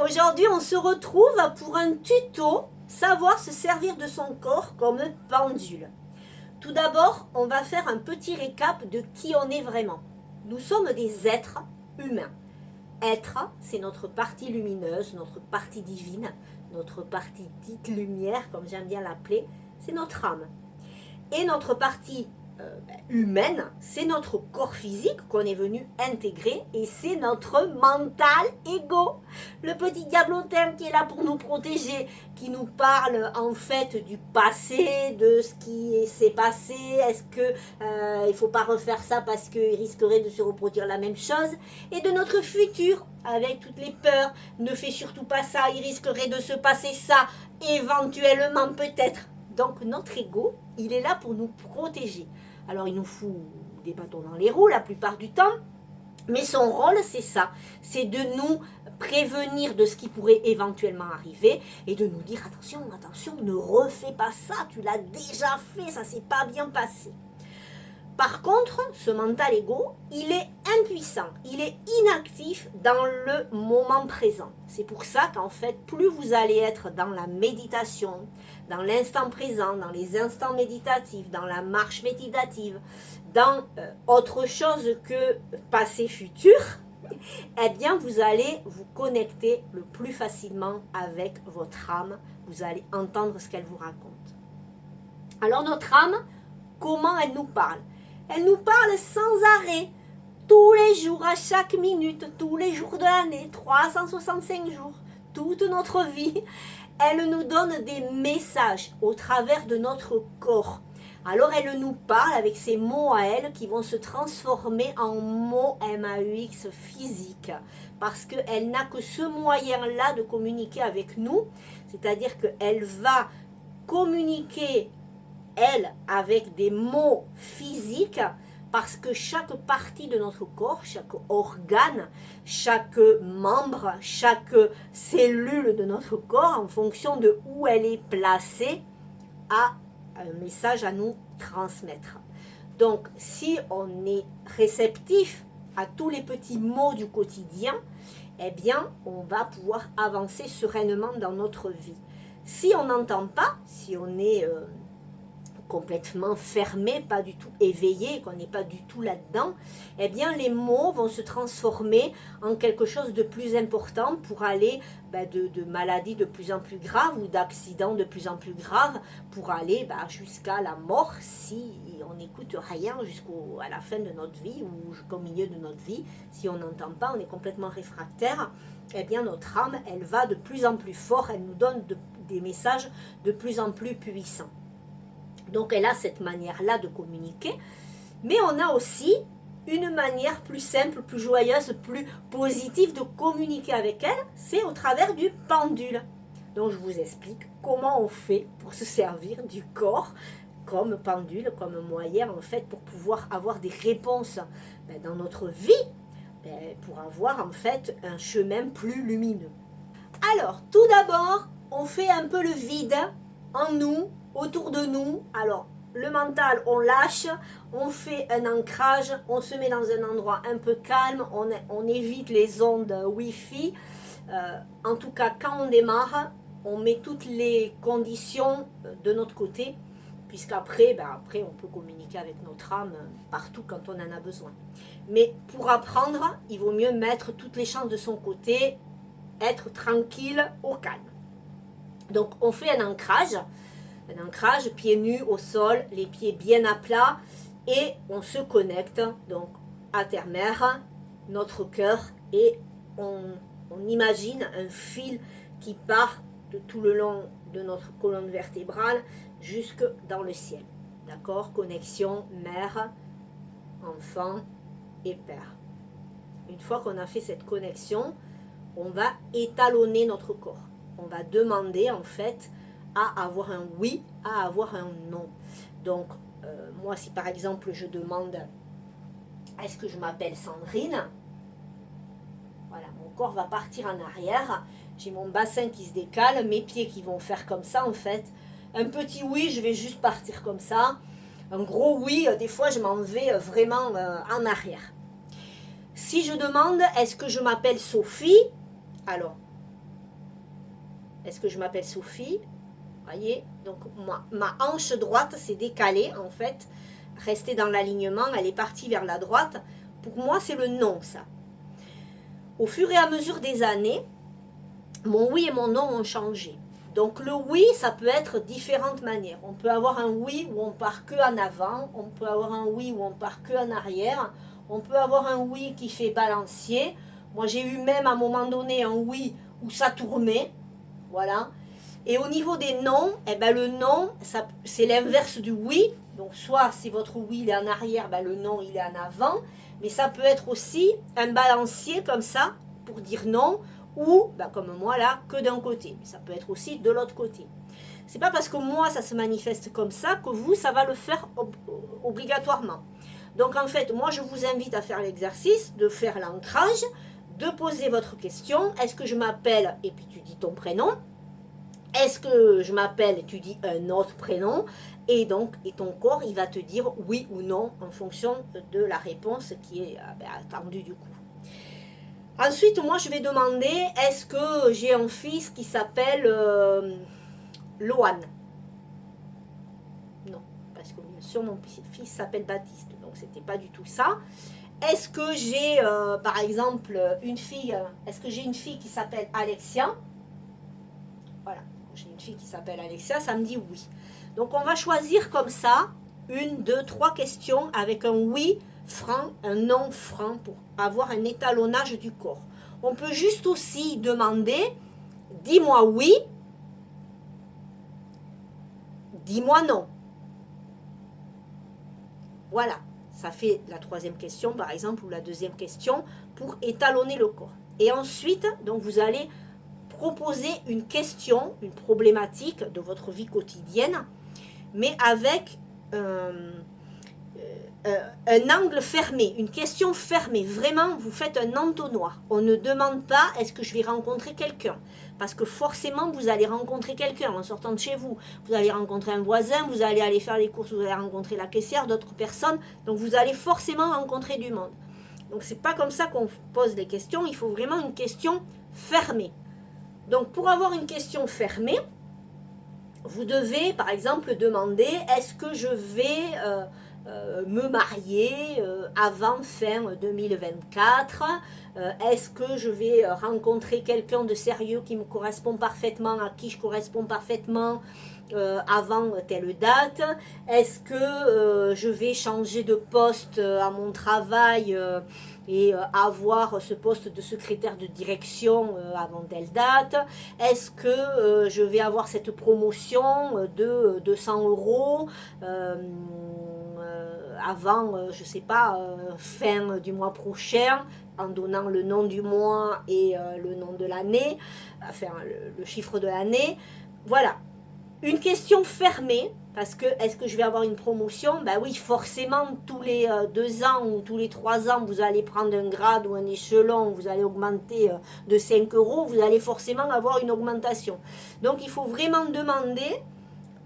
Aujourd'hui, on se retrouve pour un tuto savoir se servir de son corps comme pendule. Tout d'abord, on va faire un petit récap de qui on est vraiment. Nous sommes des êtres humains. Être, c'est notre partie lumineuse, notre partie divine, notre partie dite lumière, comme j'aime bien l'appeler, c'est notre âme. Et notre partie humaine, c'est notre corps physique qu'on est venu intégrer et c'est notre mental ego. Le petit diablotin qui est là pour nous protéger, qui nous parle en fait du passé, de ce qui s'est passé, est-ce que il faut pas refaire ça parce qu'il risquerait de se reproduire la même chose, et de notre futur avec toutes les peurs, ne fais surtout pas ça, il risquerait de se passer ça, éventuellement peut-être. Donc notre ego, il est là pour nous protéger. Alors il nous fout des bâtons dans les roues la plupart du temps, mais son rôle c'est ça, c'est de nous prévenir de ce qui pourrait éventuellement arriver et de nous dire attention, attention, ne refais pas ça, tu l'as déjà fait, ça s'est pas bien passé. Par contre, ce mental ego, il est impuissant, il est inactif dans le moment présent. C'est pour ça qu'en fait, plus vous allez être dans la méditation, dans l'instant présent, dans les instants méditatifs, dans la marche méditative, dans autre chose que passé-futur, eh bien, vous allez vous connecter le plus facilement avec votre âme. Vous allez entendre ce qu'elle vous raconte. Alors, notre âme, comment elle nous parle ? Elle nous parle sans arrêt, tous les jours, à chaque minute, tous les jours de l'année, 365 jours, toute notre vie. Elle nous donne des messages au travers de notre corps. Alors elle nous parle avec ces mots à elle qui vont se transformer en mots MAUX physiques. Parce qu'elle n'a que ce moyen-là de communiquer avec nous. C'est-à-dire qu'elle va communiquer elle, avec des mots physiques, parce que chaque partie de notre corps, chaque organe, chaque membre, chaque cellule de notre corps, en fonction de où elle est placée, a un message à nous transmettre. Donc, si on est réceptif à tous les petits mots du quotidien, eh bien, on va pouvoir avancer sereinement dans notre vie. Si on n'entend pas, si on est complètement fermé, pas du tout éveillé, qu'on n'est pas du tout là-dedans, eh bien les mots vont se transformer en quelque chose de plus important pour aller de maladies de plus en plus graves ou d'accidents de plus en plus graves pour aller jusqu'à la mort si on n'écoute rien jusqu'à la fin de notre vie ou jusqu'au milieu de notre vie. Si on n'entend pas, on est complètement réfractaire, eh bien notre âme, elle va de plus en plus fort, elle nous donne des messages de plus en plus puissants. Donc elle a cette manière-là de communiquer, mais on a aussi une manière plus simple, plus joyeuse, plus positive de communiquer avec elle, c'est au travers du pendule. Donc je vous explique comment on fait pour se servir du corps comme pendule, comme moyen en fait pour pouvoir avoir des réponses dans notre vie, pour avoir en fait un chemin plus lumineux. Alors tout d'abord, on fait un peu le vide en nous, autour de nous. Alors le mental on lâche, on fait un ancrage, on se met dans un endroit un peu calme, on évite les ondes Wi-Fi. En tout cas quand on démarre, on met toutes les conditions de notre côté, puisqu'après après on peut communiquer avec notre âme partout quand on en a besoin. Mais pour apprendre, il vaut mieux mettre toutes les chances de son côté, être tranquille, au calme. Donc on fait un ancrage, pieds nus au sol, les pieds bien à plat, et on se connecte donc à terre-mère, notre cœur, et on imagine un fil qui part de tout le long de notre colonne vertébrale jusque dans le ciel. D'accord? Connexion mère, enfant et père. Une fois qu'on a fait cette connexion, on va étalonner notre corps. On va demander en fait à avoir un oui, à avoir un non. Donc, moi, si par exemple je demande est-ce que je m'appelle Sandrine, voilà, mon corps va partir en arrière, j'ai mon bassin qui se décale, mes pieds qui vont faire comme ça en fait. Un petit oui, je vais juste partir comme ça. Un gros oui, des fois je m'en vais vraiment en arrière. Si je demande est-ce que je m'appelle Sophie, alors Est-ce que je m'appelle Sophie? Voyez, donc ma hanche droite s'est décalée en fait, restée dans l'alignement, elle est partie vers la droite. Pour moi, c'est le non, ça. Au fur et à mesure des années, mon oui et mon non ont changé. Donc le oui, ça peut être différentes manières. On peut avoir un oui où on part que en avant, on peut avoir un oui où on part que en arrière, on peut avoir un oui qui fait balancier. Moi, j'ai eu même à un moment donné un oui où ça tournait, voilà. Et au niveau des noms, eh ben le non, c'est l'inverse du oui. Donc soit si votre oui il est en arrière, ben le non il est en avant. Mais ça peut être aussi un balancier comme ça pour dire non, ou ben comme moi là, que d'un côté. Mais ça peut être aussi de l'autre côté. C'est pas parce que moi ça se manifeste comme ça que vous ça va le faire obligatoirement. Donc en fait, moi je vous invite à faire l'exercice de faire l'ancrage, de poser votre question. Est-ce que je m'appelle? Et puis tu dis ton prénom. Est-ce que je m'appelle? Tu dis un autre prénom. Et donc, et ton corps, il va te dire oui ou non en fonction de la réponse qui est attendue du coup. Ensuite, moi, je vais demander, est-ce que j'ai un fils qui s'appelle Loan? Non, parce que bien sûr, mon fils s'appelle Baptiste, donc c'était pas du tout ça. Est-ce que j'ai, par exemple, une fille, est-ce que j'ai une fille qui s'appelle Alexia? Voilà, j'ai une fille qui s'appelle Alexia, ça me dit oui. Donc on va choisir comme ça, 1, 2, 3 questions avec un oui franc, un non franc pour avoir un étalonnage du corps. On peut juste aussi demander, dis-moi oui, dis-moi non. Voilà, ça fait la 3e question par exemple ou la 2e question pour étalonner le corps. Et ensuite, donc vous allez proposer une question, une problématique de votre vie quotidienne, mais avec un angle fermé, une question fermée. Vraiment, vous faites un entonnoir. On ne demande pas est-ce que je vais rencontrer quelqu'un. Parce que forcément, vous allez rencontrer quelqu'un en sortant de chez vous. Vous allez rencontrer un voisin, vous allez aller faire les courses, vous allez rencontrer la caissière, d'autres personnes. Donc vous allez forcément rencontrer du monde. Donc c'est pas comme ça qu'on pose les questions. Il faut vraiment une question fermée. Donc pour avoir une question fermée, vous devez par exemple demander est-ce que je vais me marier avant fin 2024, est-ce que je vais rencontrer quelqu'un de sérieux qui me correspond parfaitement, à qui je correspond parfaitement avant telle date, est-ce que je vais changer de poste à mon travail et avoir ce poste de secrétaire de direction avant telle date, est-ce que je vais avoir cette promotion de 200 euros avant, je ne sais pas, fin du mois prochain, en donnant le nom du mois et le nom de l'année, enfin le chiffre de l'année. Voilà, une question fermée, parce que est-ce que je vais avoir une promotion? Ben oui, forcément, tous les 2 ans ou tous les 3 ans, vous allez prendre un grade ou un échelon, vous allez augmenter de 5 euros, vous allez forcément avoir une augmentation. Donc il faut vraiment demander,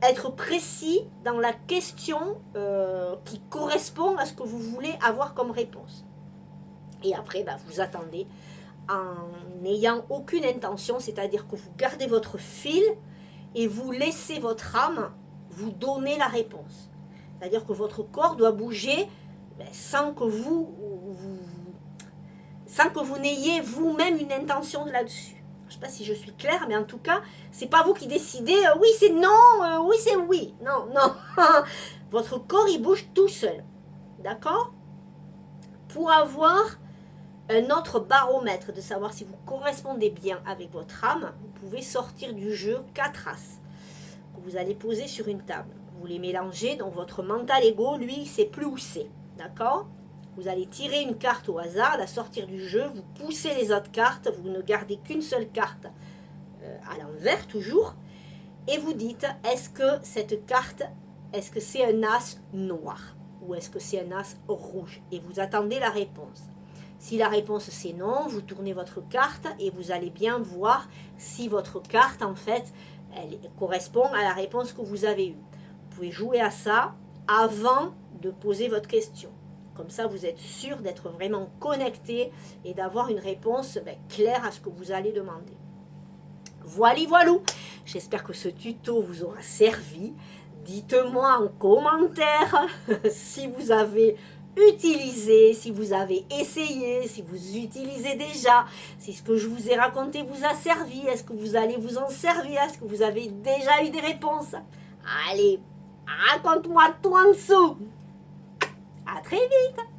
être précis dans la question qui correspond à ce que vous voulez avoir comme réponse. Et après, ben, vous attendez en n'ayant aucune intention, c'est-à-dire que vous gardez votre fil et vous laissez votre âme vous donner la réponse. C'est-à-dire que votre corps doit bouger sans que vous n'ayez vous-même une intention là-dessus. Je ne sais pas si je suis claire, mais en tout cas, c'est pas vous qui décidez oui c'est non, oui c'est oui. Non, non. Votre corps, il bouge tout seul. D'accord? Pour avoir un autre baromètre de savoir si vous correspondez bien avec votre âme, vous pouvez sortir du jeu 4 as que vous allez poser sur une table. Vous les mélangez, donc votre mental ego, lui, il sait plus où c'est. D'accord? Vous allez tirer une carte au hasard, la sortir du jeu, vous poussez les autres cartes, vous ne gardez qu'une seule carte à l'envers toujours, et vous dites, est-ce que cette carte, est-ce que c'est un as noir ou est-ce que c'est un as rouge? Et vous attendez la réponse. Si la réponse c'est non, vous tournez votre carte et vous allez bien voir si votre carte en fait elle correspond à la réponse que vous avez eue. Vous pouvez jouer à ça avant de poser votre question. Comme ça, vous êtes sûr d'être vraiment connecté et d'avoir une réponse claire à ce que vous allez demander. Voilou, j'espère que ce tuto vous aura servi. Dites-moi en commentaire si vous avez utilisé, si vous avez essayé, si vous utilisez déjà, si ce que je vous ai raconté vous a servi, est-ce que vous allez vous en servir, est-ce que vous avez déjà eu des réponses? Allez, raconte-moi tout en dessous. À très vite.